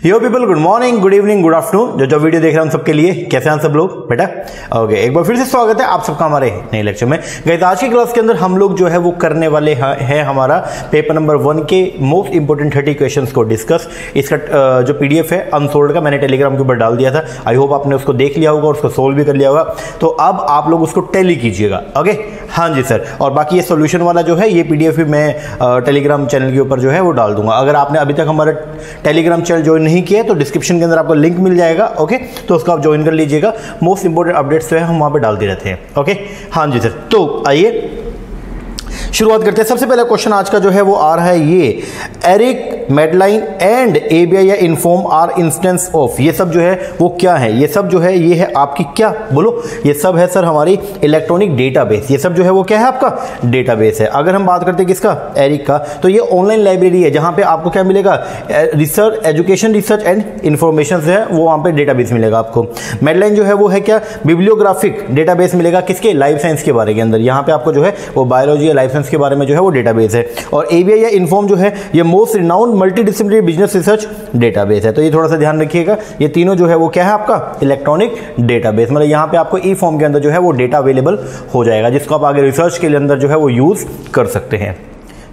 यो people, good morning, good evening, good afternoon. जो video देख रहे हैं उन सबके लिए कैसे हैं सब लोग बेटा। ओके, एक बार फिर से स्वागत है आप सबका हमारे नए लेक्चर में। गाइस, आज की क्लास के अंदर हम लोग जो है वो करने वाले हैं हमारा पेपर नंबर 1 के मोस्ट इंपोर्टेंट 30 क्वेश्चंस को डिस्कस। इसका जो पीडीएफ है अनसोल्ड का मैंने टेलीग्राम के ऊपर डाल दिया था। आई होप आपने उसको देख लिया होगा और उसको सोल्व भी कर लिया होगा। तो अब आप लोग उसको टैली कीजिएगा। ओके, हाँ जी सर। और बाकी ये सोल्यूशन वाला जो है ये पीडीएफ भी मैं टेलीग्राम चैनल के ऊपर जो है वो डाल दूंगा। अगर आपने अभी तक हमारा टेलीग्राम चैनल ज्वाइन नहीं किया तो डिस्क्रिप्शन के अंदर आपको लिंक मिल जाएगा। ओके, तो उसको आप ज्वाइन कर लीजिएगा। मोस्ट इंपोर्टेंट अपडेट्स जो है हम वहां पे डालते रहते हैं। ओके, हाँ जी सर। तो आइए शुरुआत करते हैं। सबसे पहला क्वेश्चन आज का जो है वो आ रहा है ये, एरिक, मेडलाइन एंड एबीआई या इन्फॉर्म आर इंस्टेंस ऑफ। ये सब जो है वो क्या है? ये सब जो है ये है आपकी क्या बोलो, ये सब है सर हमारी इलेक्ट्रॉनिक डेटाबेस। ये सब जो है वो क्या है आपका डेटाबेस है। अगर हम बात करते हैं किसका, एरिक का, तो ये ऑनलाइन लाइब्रेरी है जहां पे आपको क्या मिलेगा, research, education research and information है वो वहां पे डेटाबेस मिलेगा आपको। मेडलाइन जो है वो है क्या, बिब्लियोग्राफिक डेटाबेस मिलेगा किसके, लाइफ साइंस के बारे के अंदर। यहाँ पे आपको जो है वो बायोलॉजी या लाइफ साइंस के बारे में जो है वो डेटाबेस है। और एबीआई या इन्फॉर्म जो है ये most renowned multidisciplinary business research database है। तो ये थोड़ा सा ध्यान रखिएगा, ये तीनों जो है वो क्या है आपका इलेक्ट्रॉनिक डेटाबेस। मतलब यहाँ पे आपको ई फॉर्म के अंदर जो है वो डेटा अवेलेबल हो जाएगा जिसको आप आगे रिसर्च के अंदर जो है वो यूज कर सकते हैं।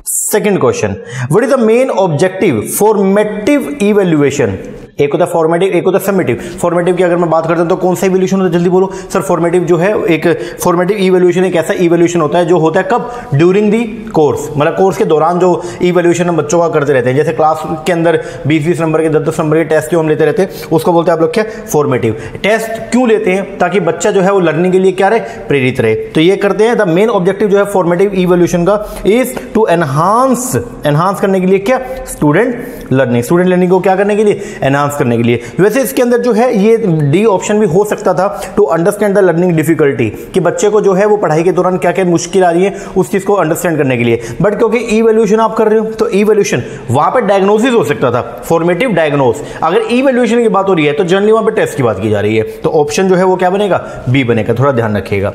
Second question, what is the main objective formative evaluation? एक होता है फॉर्मेटिव, एक होता है समेटिव। फॉर्मेटिव की अगर मैं बात करता हूं तो कौन सा इवैल्यूएशन होता है, जल्दी बोलो सर। फॉर्मेटिव जो है एक फॉर्मेटिव इवैल्यूएशन एक ऐसा इवैल्यूएशन होता है जो होता है कब, ड्यूरिंग दी कोर्स। मतलब कोर्स के दौरान जो इवैल्यूएशन हम बच्चों का करते रहते हैं, जैसे क्लास के अंदर 20-20 नंबर के 10-10 नंबर के टेस्ट जो हम लेते रहते हैं उसको बोलते हैं आप लोग क्या, फॉर्मेटिव। टेस्ट क्यों लेते हैं, ताकि बच्चा जो है वो लर्निंग के लिए क्या रहे, प्रेरित रहे। तो ये करते हैं। द मेन ऑब्जेक्टिव जो है फॉर्मेटिव इवैल्यूएशन का इज टू एनहांस करने के लिए क्या, स्टूडेंट लर्निंग को क्या करने के लिए, एनहांस करने के लिए। वैसे इसके अंदर जो है ये डी ऑप्शन भी हो सकता था, to understand the learning difficulty, कि बच्चे को जो है वो पढ़ाई के दौरान क्या क्या मुश्किल आ रही है उस चीज को अंडरस्टैंड करने के लिए। बट क्योंकि इवैल्यूएशन आप कर रहे हो तो इवैल्यूएशन वहां पे डायग्नोसिस हो सकता था, फॉर्मेटिव डायग्नोस। अगर इवैल्यूएशन की बात हो रही है तो जनरली वहां पे टेस्ट की बात की जा रही है। तो ऑप्शन जो है वो क्या बनेगा, बी बनेगा। थोड़ा ध्यान रखिएगा।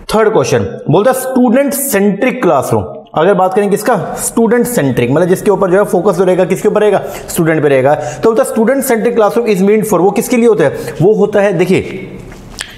थर्ड क्वेश्चन बोलता है स्टूडेंट सेंट्रिक क्लासरूम। अगर बात करें किसका, स्टूडेंट सेंट्रिक, मतलब जिसके ऊपर जो है फोकस जो रहेगा किसके ऊपर रहेगा, स्टूडेंट पे रहेगा। तो बोलता है student centric classroom is meant for, वो किसके लिए होता है, वो होता है, देखिए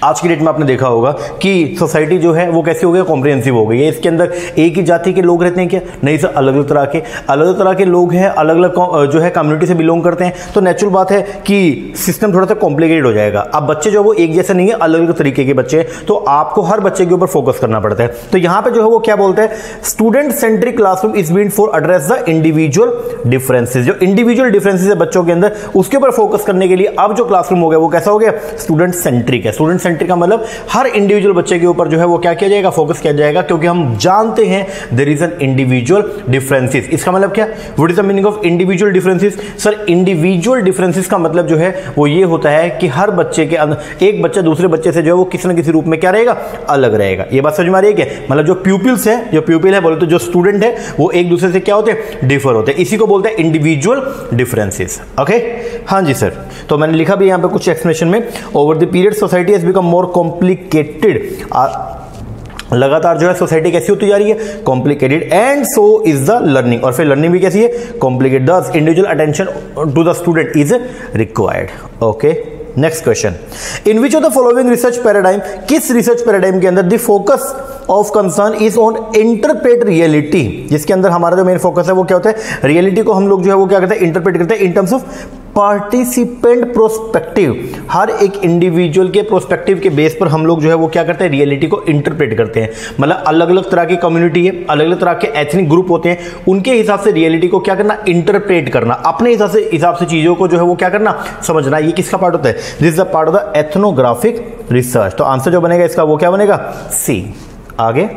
आज की डेट में आपने देखा होगा कि सोसाइटी जो है वो कैसी हो गई, कॉम्प्रिहेंसिव हो गई है। इसके अंदर एक ही जाति के लोग रहते हैं क्या, नहीं सर, अलग अलग तरह के लोग हैं, अलग अलग जो है कम्युनिटी से बिलोंग करते हैं। तो नेचुरल बात है कि सिस्टम थोड़ा सा कॉम्प्लिकेटेड हो जाएगा। अब बच्चे जो है वो एक जैसे नहीं है, अलग अलग तरीके के बच्चे, तो आपको हर बच्चे के ऊपर फोकस करना पड़ता है। तो यहां पर जो है वो क्या बोलते हैं, student centric classroom is meant for address the individual differences. जो इंडिविजुअल डिफरेंसेस है बच्चों के अंदर उसके ऊपर फोकस करने के लिए अब जो क्लासरूम हो गया वो कैसा हो गया, स्टूडेंट सेंट्रिक है। स्टूडेंट सेंट्रिक का मतलब हर इंडिविजुअल बच्चे के ऊपर जो है वो क्या किया जाएगा, फोकस किया जाएगा, क्योंकि हम जानते हैं there is an individual differences. इसका मतलब क्या, what is the meaning of individual differences? Sir, individual differences का मतलब जो है वो ये होता है कि हर बच्चे के अंदर एक बच्चा दूसरे बच्चे से जो है वो किसी न किसी रूप में क्या रहेगा, अलग रहेगा। ये बात समझ में आ रही है क्या? मतलब जो प्यूपिल्स है, जो प्यूपिल है बोले तो जो स्टूडेंट है वो एक दूसरे से क्या होते हैं, डिफर होते हैं। इसी को बोलते हैं इंडिविजुअल डिफरेंसेस। ओके, हाँ जी सर। तो मैंने लिखा भी यहां पे कुछ एक्सप्लेनेशन में, over the period society has become more complicated. लगातार जो है सोसाइटी कैसी होती जा रही है, complicated, and so is the learning, और फिर लर्निंग भी कैसी है, complicated. Thus individual attention to the student is required. Okay, next question, in which of the following research paradigm, किस रिसर्च पैराडाइम के अंदर the focus of concern is on interpret reality, जिसके अंदर हमारा जो मेन फोकस है वो क्या होता है, रियलिटी को हम लोग जो है वो क्या करते हैं, इंटरप्रेट करते हैं in terms of participant prospective. हर एक इंडिविजुअल के प्रोस्पेक्टिव के बेस पर हम लोग जो है वो क्या करते हैं, रियलिटी को इंटरप्रेट करते हैं। मतलब अलग अलग तरह की कम्युनिटी है, अलग अलग तरह के एथनिक ग्रुप होते हैं, उनके हिसाब से रियलिटी को क्या करना, इंटरप्रेट करना, अपने हिसाब से चीजों को जो है वो क्या करना, समझना। ये किसका पार्ट होता है, this is the part of the ethnographic research. तो आंसर जो बनेगा इसका वो क्या बनेगा, सी। आगे,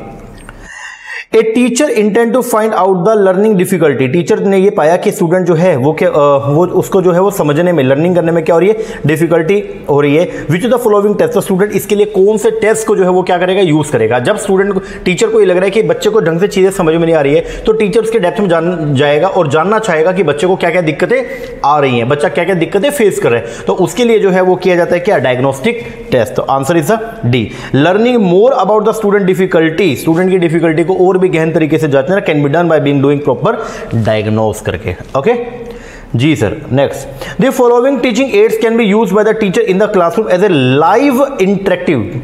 a teacher intend to find out the learning difficulty. Teacher ने ये पाया कि स्टूडेंट जो है वो क्या वो उसको जो है वो समझने में, लर्निंग करने में क्या हो रही है, डिफिकल्टी हो रही है। Which of the following test, तो स्टूडेंट इसके लिए कौन से टेस्ट को जो है वो क्या करेगा, यूज करेगा। जब स्टूडेंट को, टीचर को ये लग रहा है कि बच्चे को ढंग से चीजें समझ में नहीं आ रही है, तो टीचर उसके डेप्थ में जान जाएगा और जानना चाहेगा कि बच्चे को क्या क्या दिक्कतें आ रही हैं, बच्चा क्या क्या दिक्कतें फेस कर रहे हैं। तो उसके लिए जो है वो किया जाता है क्या, डायग्नोस्टिक टेस्ट। तो answer is D. Learning more about the student difficulty, student की डिफिकल्टी को और भी गहन तरीके से जांचना can be done by being doing proper diagnose करके। ओके, जी sir. Next, the following teaching aids can be used by the teacher in the classroom as a live interactive,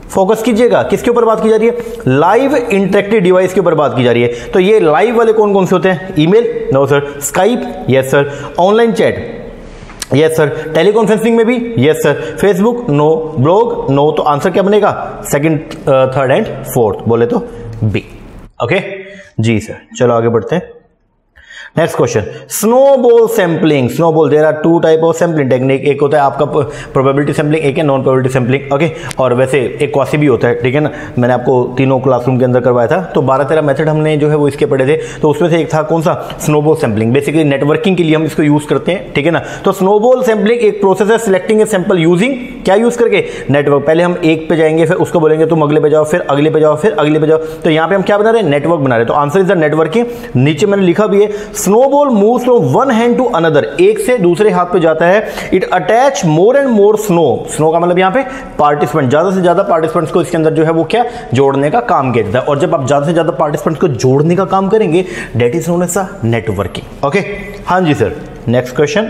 focus कीजिएगा, किसके ऊपर बात की जा रही है, लाइव इंटरेक्टिव डिवाइस के ऊपर बात की जा रही है। तो ये लाइव वाले कौन कौन से होते हैं, email, no sir, Skype, yes sir, online chat, yes sir, teleconferencing में भी, yes sir, Facebook, no, blog, no. तो आंसर क्या बनेगा, सेकंड, थर्ड एंड फोर्थ, बोले तो बी। ओके जी सर, चलो आगे बढ़ते हैं। Next question, snowball sampling. Snowball, there are two type of sampling technique, एक होता है आपका प्रोबेबिलिटी सैंपलिंग, एक है नॉन प्रोबेबिलिटी सैंपलिंग। ओके, और वैसे एक क्वासी भी होता है, ठीक है ना, मैंने आपको तीनों क्लासरूम के अंदर करवाया था। तो 12-13 मेथड हमने जो है वो इसके पढ़े थे, तो उसमें से एक था कौन सा, स्नोबॉल सैंपलिंग। बेसिकली नेटवर्किंग के लिए हम इसको यूज करते हैं, ठीक है ना। तो स्नोबॉल सैंपलिंग एक प्रोसेस है सिलेक्टिंग ए सैंपल यूजिंग, क्या यूज करके, नेटवर्क। पहले हम एक पे जाएंगे, फिर उसको बोलेंगे तुम अगले पे जाओ, फिर अगले पे जाओ, फिर अगले पे जाओ। तो यहाँ पे हम क्या बना रहे हैं, नेटवर्क बना रहे हैं। तो आंसर इज द नेटवर्किंग। नीचे मैंने लिखा भी है, snowball moves from one hand to another, एक से दूसरे हाथ पे जाता है। It attach more and more snow, snow का मतलब यहां पे पार्टिसिपेंट, ज्यादा से ज्यादा पार्टिसिपेंट्स को इसके अंदर जो है वो क्या, जोड़ने का काम किया जाता है। और जब आप ज्यादा से ज्यादा पार्टिसिपेंट्स को जोड़ने का काम करेंगे, that is known as networking. Okay, हाँ जी sir. Next question,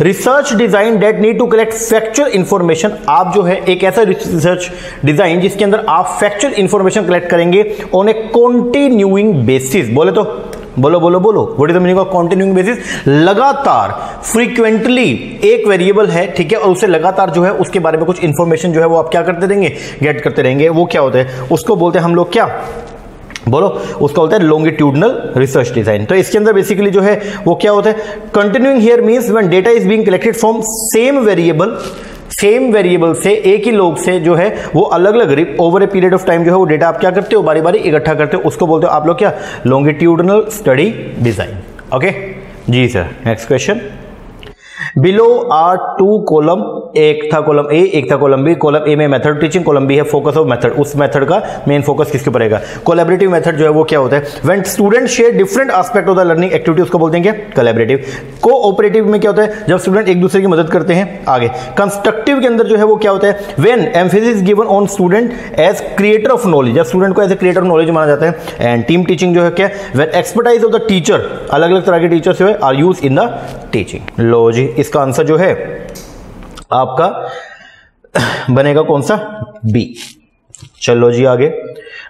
research design that need to collect factual information. आप जो है एक ऐसा रिसर्च डिजाइन जिसके अंदर आप फैक्चुअल इंफॉर्मेशन कलेक्ट करेंगे ऑन ए कॉन्टिन्यूइंग बेसिस, बोले तो बोलो बोलो बोलो, what is the meaning of continuing basis, लगातार, फ्रीक्वेंटली एक वेरिएबल है, ठीक है, और उसे लगातार जो है उसके बारे में कुछ इंफॉर्मेशन जो है वो आप क्या करते रहेंगे, गेट करते रहेंगे। वो क्या होता है, उसको बोलते हैं हम लोग क्या, बोलो, उसका बोलते हैं लॉन्गिट्यूडनल रिसर्च डिजाइन। तो इसके अंदर बेसिकली जो है वो क्या होता है, continuing here means when data is being collected from same variable, same variable से, एक ही लोग से जो है वो अलग अलग over a period of time जो है वो डेटा आप क्या करते हो, बारी बारी इकट्ठा करते हो, उसको बोलते हो आप लोग क्या, लॉन्गिट्यूडनल स्टडी डिजाइन। ओके जी sir. Next question, below are two column, एक था कॉलम ए, एक था कॉलम बी। कॉलम ए में मेथड टीचिंग, कॉलम बी है फोकस ऑफ मेथड। उस मेथड का मेन फोकस किसके ऊपर रहेगा, कोलैबोरेटिव मेथड जो है वो क्या होता है, when student share different aspect of the learning activity, उसको बोलते हैं क्या, कोलैबोरेटिव। कोऑपरेटिव में क्या होता है, जब स्टूडेंट एक दूसरे की मदद करते हैं। आगे कंस्ट्रक्टिव के अंदर जो है वो क्या होता है, when emphasis given on student as creator of knowledge, जब स्टूडेंट को as a creator of knowledge माना जाता है। एंड टीम टीचिंग जो है क्या, when expertise of the teacher, अलग अलग तरह के टीचर्स जो है are use in the teaching. लो जी, इसका आंसर जो है आपका बनेगा कौन सा, बी। चलो जी आगे।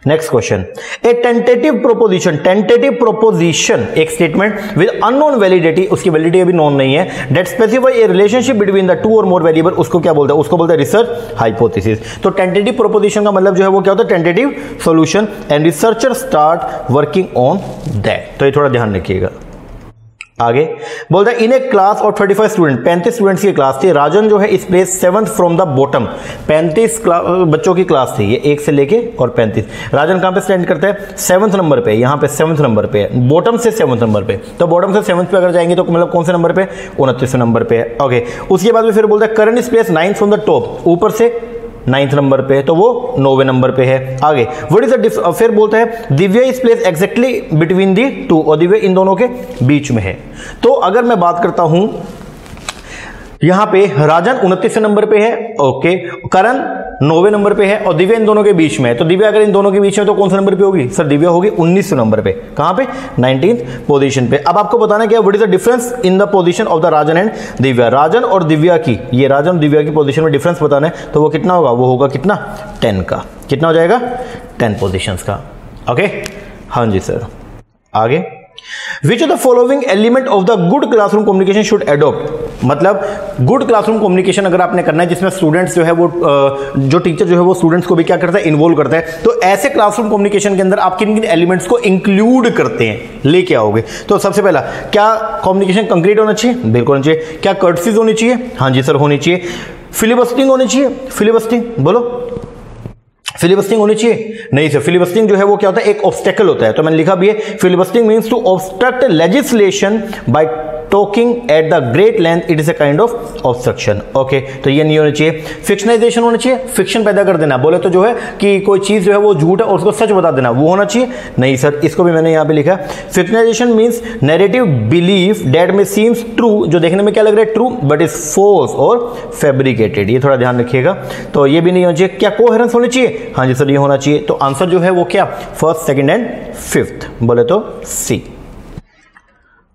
नेक्स्ट क्वेश्चन, ए टेंटेटिव प्रोपोजिशन, टेंटेटिव प्रोपोजिशन एक स्टेटमेंट विद अननोन वैलिडिटी, उसकी वैलिडिटी अभी नोन नहीं है, that specify A relationship between the two और मोर वेरिएबल, उसको क्या बोलते हैं, उसको बोलते हैं रिसर्च हाइपोथेसिस। तो टेंटेटिव प्रोपोजिशन का मतलब जो है वो क्या होता है, tentative solution, and researcher start working on that. तो ये थोड़ा ध्यान रखिएगा। आगे बोलता है, इन ए क्लास और 35 स्टूडेंट, 35 स्टूडेंट्स की क्लास थी। राजन जो है इस place 7th from the bottom, 35 बच्चों की क्लास थी, ये 1 से लेके और 35। राजन कहां पे स्टैंड करता है, 7th नंबर पे, यहां पे 7th नंबर पे है, बॉटम से 7th नंबर पे। तो बॉटम से 7th पे अगर जाएंगे तो मतलब कौन से नंबर पे, 29वें नंबर पे है। ओके, उसके बाद में फिर बोलता है, करण इस place 9th from the top, ऊपर से 9th नंबर पे, तो वो 9वें नंबर पे है। आगे व्हाट इज द, फिर बोलता है Divya is place exactly between the two, और दिव्या इन दोनों के बीच में है। तो अगर मैं बात करता हूं यहां पे, राजन 29वें नंबर पे है, ओके, करण 9वें नंबर पे है और दिव्या इन दोनों के बीच में है। तो दिव्या अगर इन दोनों के बीच में तो कौन सा नंबर पे होगी, सर दिव्या होगी 19वें नंबर पे, कहां पे, 19th पोजीशन पे। अब आपको बताना क्या, what is the difference in the position of the Rajan and Divya, Rajan और दिव्या की, ये राजन दिव्या की पोजीशन में डिफरेंस बताना है, तो वो कितना होगा, वो होगा कितना, 10 का। कितना हो जाएगा, 10 पोजीशंस का। ओके हाँ जी सर। आगे, विच of the following element of the good classroom communication should adopt, मतलब गुड क्लासरूम कम्युनिकेशन अगर आपने करना है जिसमें स्टूडेंट्स जो है वो जो टीचर जो है वो स्टूडेंट्स को भी क्या करता है, इन्वॉल्व करता है, तो ऐसे क्लासरूम कम्युनिकेशन के अंदर आप किन किन एलिमेंट्स को इंक्लूड करते हैं, लेके आओगे। तो सबसे पहला, क्या कम्युनिकेशन कंक्रीट होना चाहिए, बिल्कुल होना चाहिए। क्या कर्टसीज होनी चाहिए, हाँ जी सर होनी चाहिए। फिलिबस्टिंग होनी चाहिए, फिलिबस्टिंग बोलो, फिलिबस्टिंग होनी चाहिए, नहीं सर, फिलिबस्टिंग जो है वो क्या होता है, एक ऑब्स्टेकल होता है। तो मैंने लिखा भी है, filibustering means to obstruct legislation by talking at the great length, it is a kind of obstruction. Okay, तो ये नहीं होना चाहिए। फिक्शनाइजेशन होना चाहिए, फिक्शन पैदा कर देना, बोले तो जो है कि कोई चीज जो है वो झूठ है और उसको सच बता देना, वो होना चाहिए, नहीं सर, इसको भी मैंने यहां पे लिखा। फिक्शनाइजेशन मींस नैरेटिव बिलीफ दैट में सीम्स ट्रू, जो देखने में क्या लग रहा है ट्रू बट इज फॉल्स और फैब्रिकेटेड, ये थोड़ा ध्यान रखिएगा। तो ये भी नहीं होना चाहिए। क्या कोहेरेंस होनी चाहिए, हाँ जी सर ये होना चाहिए। तो आंसर जो है वो क्या, फर्स्ट, सेकंड एंड फिफ्थ, बोले तो सी।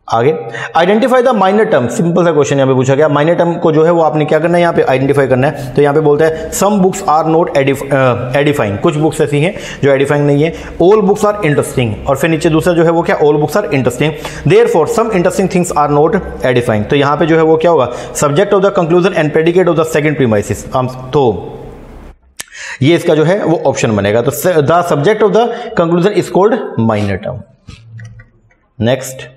आगे identify the minor term, simple सा क्वेश्चन यहाँ पे पूछा गया। माइनर टर्म को जो है वो आपने क्या करना है, यहाँ पे आइडेंटिफाई करना है। तो यहाँ पे बोलता है सम बुक्स आर नॉट एडिफाइंग, कुछ बुक्स ऐसी हैं जो एडिफाइंग नहीं है। ऑल बुक्स आर इंटरेस्टिंग, और फिर नीचे दूसरा जो है वो क्या, all books are interesting, therefore some interesting things are not edifying. तो यहाँ पे जो है वो क्या होगा, subject of the conclusion and predicate of the second premises. तो ये इसका जो है वो ऑप्शन बनेगा। तो the subject of the conclusion is called minor term. Next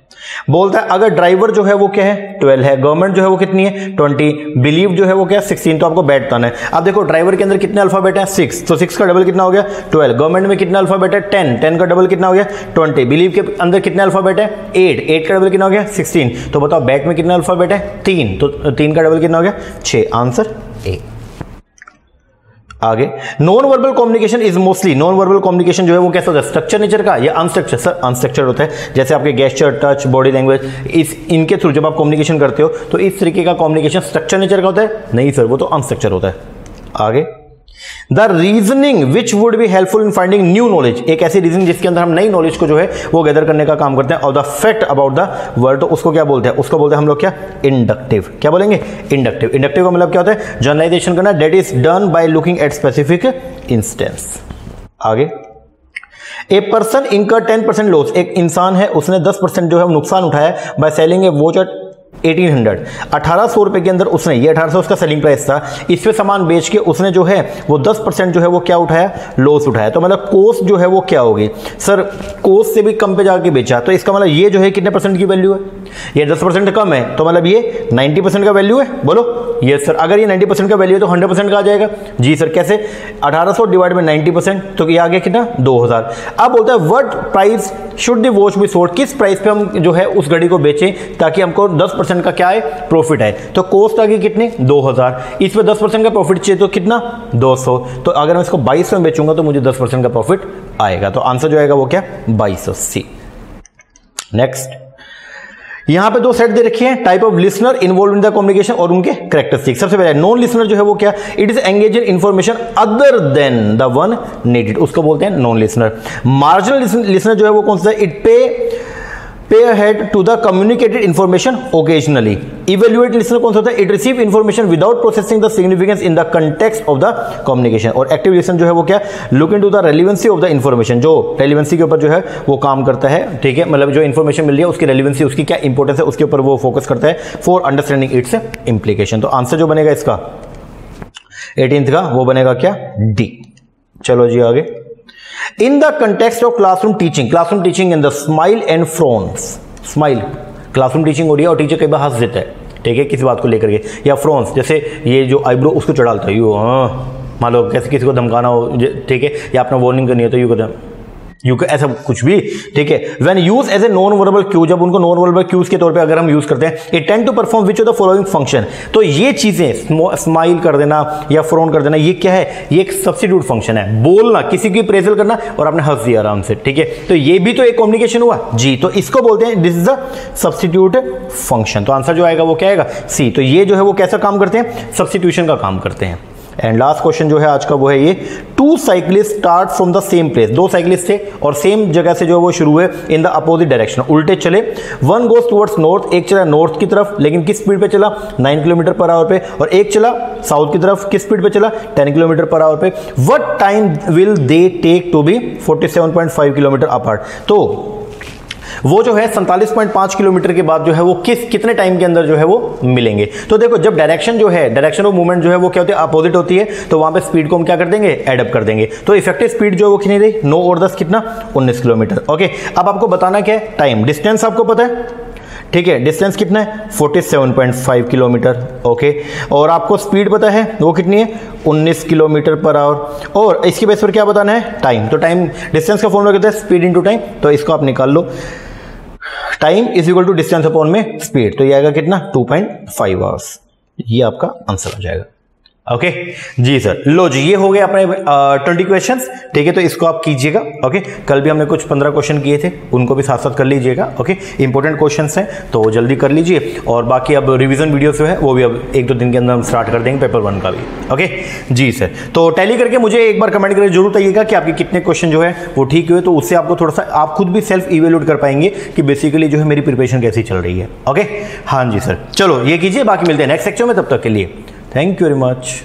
बोलता है अगर ड्राइवर जो है वो क्या है 12 है, गवर्नमेंट जो है वो कितनी है 20, बिलीव जो है वो क्या 16, तो आपको बैठ बताना है। अब देखो ड्राइवर के अंदर कितने अल्फाबेट है 6, तो 6 का डबल कितना हो गया 12, गवर्नमेंट में कितने अल्फाबेट है 10, 10 का डबल कितना हो गया 20, बिलीव के अंदर कितने अल्फाबेट है 8, 8 का डबल कितना हो गया 16, तो बताओ बैट में कितने अल्फाबेट है 3, तो 3 का डबल कितना हो गया 6, आंसर ए। आगे non verbal communication is mostly, non verbal communication जो है वो कैसा होता है, स्ट्रक्चर नेचर का या अनस्ट्रक्चर? सर अनस्ट्रक्चर होता है, जैसे आपके गेस्चर, टच, बॉडी लैंग्वेज, इनके थ्रू जब आप कम्युनिकेशन करते हो तो इस तरीके का कम्युनिकेशन स्ट्रक्चर नेचर का होता है? नहीं सर, वो तो अनस्ट्रक्चर होता है। आगे the reasoning which would be helpful in finding new knowledge, एक ऐसी रीजनिंग जिसके अंदर हम नई नॉलेज को जो है वो गैदर करने का काम करते हैं, और the fact about the world, तो उसको क्या बोलते हैं, उसको बोलते हैं हम लोग क्या, इंडक्टिव। क्या बोलेंगे, इंडक्टिव। इंडक्टिव का मतलब क्या होता है, जनरलाइजेशन करना, that is done by looking at specific instance. आगे ए पर्सन इनकर 10% लॉस, एक इंसान है उसने 10% जो है नुकसान उठाया by selling a watch at 1800, 1800 रुपए के अंदर उसने, ये 1800 उसका सेलिंग प्राइस था, इस पे सामान बेच के उसने जो है वो 10% जो है वो क्या उठाया, लॉस उठाया। तो मतलब कॉस्ट जो है वो क्या होगी, सर कॉस्ट से भी कम पे जाके बेचा, तो इसका मतलब ये जो है कितने परसेंट की वैल्यू है, ये 10% कम है, तो मतलब ये 90% का वैल्यू है, बोलो यस सर। अगर ये 90% का वैल्यू है तो 100% का आ जाएगा, जी सर। कैसे, 1800 डिवाइड में 90%, तो ये आ गया कितना 2000। अब बोलता है what price should the watch be sold, किस प्राइस पे हम जो है उस घड़ी को बेचें ताकि हमको 10% का क्या है, प्रॉफिट है। तो कॉस्ट आ गई कितनी 2000, इस पे 10% का प्रॉफिट चाहिए तो कितना 200, तो अगर मैं इसको 2200 में बेचूंगा तो मुझे 10% का प्रॉफिट आएगा। तो आंसर जो आएगा वो क्या 2280। नेक्स्ट यहां पे दो सेट दे रखे हैं, type of listener involve in the communication और उनके कैरेक्टरिस्टिक। सबसे पहले नॉन लिसनर जो है वो क्या, it is engage in information other than the one needed, उसको बोलते हैं नॉन लिसनर। मार्जिनल लिसनर जो है वो कौन सा है, it pay heed to the communicated information occasionally. Evaluate listener कौन सा होता है, it receive information without processing the significance in the context of the communication. और एक्टिव लिसनर जो है वो क्या, look into the relevancy of the information, जो रेलेवेंसी के ऊपर जो है वो काम करता है, ठीक है, मतलब जो इंफॉर्मेशन मिल रही है उसकी रेलेवेंसी, उसकी क्या इंपॉर्टेंस है, उसके ऊपर वो फोकस करता है फॉर अंडरस्टैंडिंग इट्स इंप्लीकेशन। तो आंसर जो बनेगा इसका 18th का वो बनेगा क्या, डी। चलो जी आगे, इन the context of classroom teaching, classroom teaching in the smile and Fronx, smile classroom teaching हो रही है और टीचर कई बार हंस देता है, ठीक है, किसी बात को लेकर के, या फ्रॉन्स जैसे ये जो आईब्रो उसको चढ़ाता है यू, मान लो कैसे किसी को धमकाना हो, ठीक है, या अपना वार्निंग करनी है तो यू कहते हैं यू, ऐसा कुछ भी, ठीक है। When use as a non verbal cue, जब उनको नॉन वर्बल क्यूज के तौर पे अगर हम यूज करते हैं, it tend to perform which of the following function, तो ये चीजें स्माइल कर देना या फ्रॉन कर देना, ये क्या है, ये एक सब्स्टिट्यूट फंक्शन है। बोलना, किसी की प्रेजल करना और आपने हंस दिया आराम से, ठीक है, तो ये भी तो एक कम्युनिकेशन हुआ जी, तो इसको बोलते हैं this is the substitute function. तो आंसर जो आएगा वो क्या आएगा, सी। तो ये जो है वो कैसा काम करते हैं, सब्स्टिट्यूशन का काम करते हैं। एंड लास्ट क्वेश्चन जो है आज का वो है ये, two cyclist start from the same place, दो साइक्लिस्ट थे और सेम जगह से जो है वो शुरू हुए इन द अपोजिट डायरेक्शन, उल्टे चले। वन गोज टुवर्ड्स नॉर्थ, एक चला नॉर्थ की तरफ, लेकिन किस स्पीड पे चला 9 किलोमीटर पर आवर पे, और एक चला साउथ की तरफ, किस स्पीड पे चला 10 किलोमीटर पर आवर पे। What time will they take to be 47.5 kilometre apart, तो वो जो है 47.5 किलोमीटर के बाद जो है वो कितने टाइम के अंदर जो है वो मिलेंगे। तो देखो जब डायरेक्शन जो है, डायरेक्शन ऑफ मूवमेंट जो है वो क्या होती है, अपोजिट होती है, तो वहां पे स्पीड को हम क्या कर देंगे, एडअप कर देंगे। तो इफेक्टिव स्पीड जो है वो कितनी रही, 9 और 10 कितना 19 किलोमीटर। ओके, अब आपको बताना क्या है, टाइम, डिस्टेंस आपको पता है, ठीक है, डिस्टेंस कितना है 47.5 किलोमीटर, ओके, और आपको स्पीड पता है वो कितनी है 19 किलोमीटर पर आवर, और इसकी बेस पर क्या बताना है, टाइम। तो टाइम, डिस्टेंस का फॉर्मूला कहता है स्पीड इनटू टाइम, तो इसको आप निकाल लो, time is equal to distance upon में स्पीड, तो ये आएगा कितना 2.5 आवर्स, ये आपका आंसर आ जाएगा। ओके जी सर। लो जी, ये हो गए अपने 20 क्वेश्चंस, ठीक है। तो इसको आप कीजिएगा। ओके, कल भी हमने कुछ 15 क्वेश्चन किए थे, उनको भी साथ साथ कर लीजिएगा। ओके, इंपॉर्टेंट क्वेश्चंस हैं तो जल्दी कर लीजिए। और बाकी अब रिवीजन वीडियो जो है वो भी अब 1-2 दिन के अंदर हम स्टार्ट कर देंगे पेपर 1 का भी। ओके जी सर। तो टैली करके मुझे एक बार कमेंट करके जरूर बताइएगा कि आपके कितने क्वेश्चन जो है वो ठीक हुए, तो उससे आपको थोड़ा सा आप खुद भी सेल्फ इवेल्यूट कर पाएंगे कि बेसिकली जो है मेरी प्रिपरेशन कैसी चल रही है। ओके हाँ जी सर, चलो ये कीजिए, बाकी मिलते हैं नेक्स्ट सेक्शन में। तब तक के लिए थैंक यू वेरी मच।